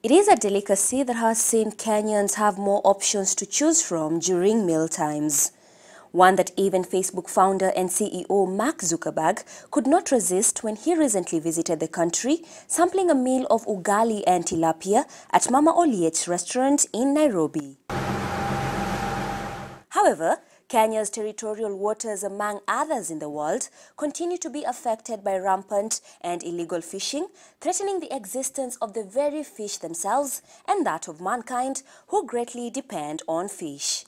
It is a delicacy that has seen Kenyans have more options to choose from during meal times. One that even Facebook founder and CEO Mark Zuckerberg could not resist when he recently visited the country, sampling a meal of ugali and tilapia at Mama Oliet's restaurant in Nairobi. However, Kenya's territorial waters, among others in the world, continue to be affected by rampant and illegal fishing, threatening the existence of the very fish themselves and that of mankind, who greatly depend on fish.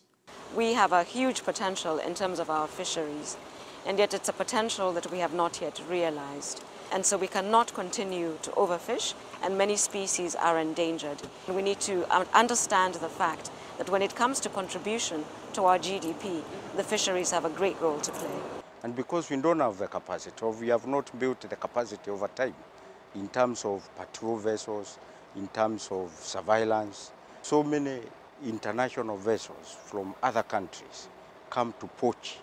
We have a huge potential in terms of our fisheries, and yet it's a potential that we have not yet realized. And so we cannot continue to overfish, and many species are endangered. We need to understand the fact that when it comes to contribution to our GDP, the fisheries have a great role to play. And because we don't have the capacity, or we have not built the capacity over time, in terms of patrol vessels, in terms of surveillance, so many international vessels from other countries come to poach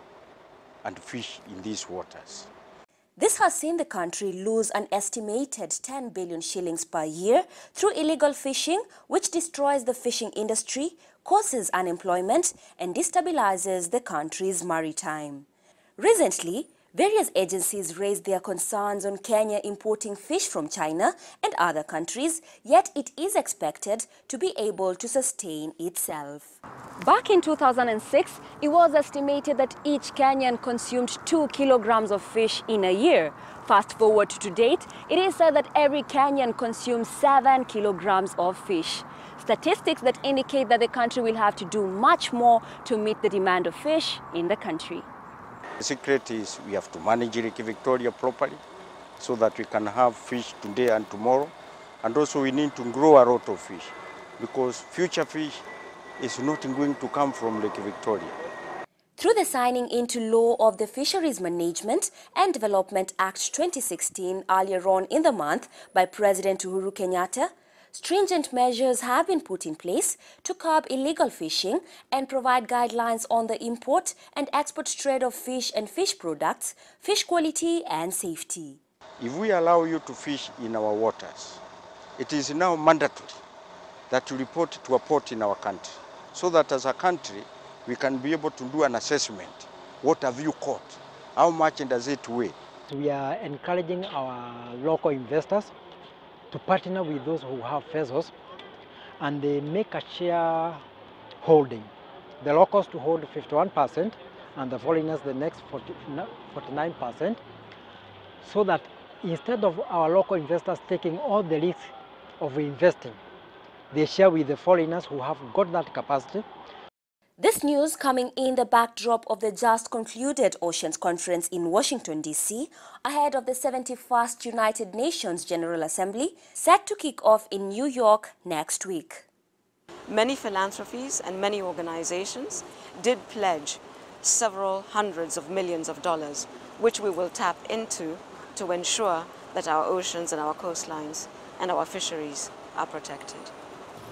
and fish in these waters. This has seen the country lose an estimated 10 billion shillings per year through illegal fishing, which destroys the fishing industry, causes unemployment, and destabilizes the country's maritime. Recently, various agencies raised their concerns on Kenya importing fish from China and other countries, yet it is expected to be able to sustain itself. Back in 2006, it was estimated that each Kenyan consumed 2 kilograms of fish in a year. Fast forward to date, it is said that every Kenyan consumes 7 kilograms of fish. Statistics that indicate that the country will have to do much more to meet the demand of fish in the country. The secret is we have to manage Lake Victoria properly so that we can have fish today and tomorrow. And also we need to grow a lot of fish because future fish is not going to come from Lake Victoria. Through the signing into law of the Fisheries Management and Development Act 2016 earlier on in the month by President Uhuru Kenyatta, stringent measures have been put in place to curb illegal fishing and provide guidelines on the import and export trade of fish and fish products, fish quality and safety. If we allow you to fish in our waters, it is now mandatory that you report to a port in our country, so that as a country we can be able to do an assessment. What have you caught? How much does it weigh? We are encouraging our local investors to partner with those who have vessels, and they make a share holding. The locals to hold 51% and the foreigners the next 49%, so that instead of our local investors taking all the risk of investing, they share with the foreigners who have got that capacity. This news coming in the backdrop of the just concluded Oceans Conference in Washington, D.C., ahead of the 71st United Nations General Assembly, set to kick off in New York next week. Many philanthropies and many organizations did pledge several hundreds of millions of dollars, which we will tap into to ensure that our oceans and our coastlines and our fisheries are protected.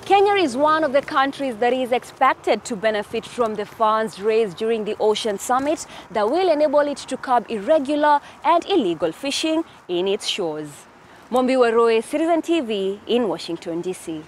Kenya is one of the countries that is expected to benefit from the funds raised during the Ocean Summit that will enable it to curb irregular and illegal fishing in its shores. Mombi Waroe, Citizen TV in Washington, D.C.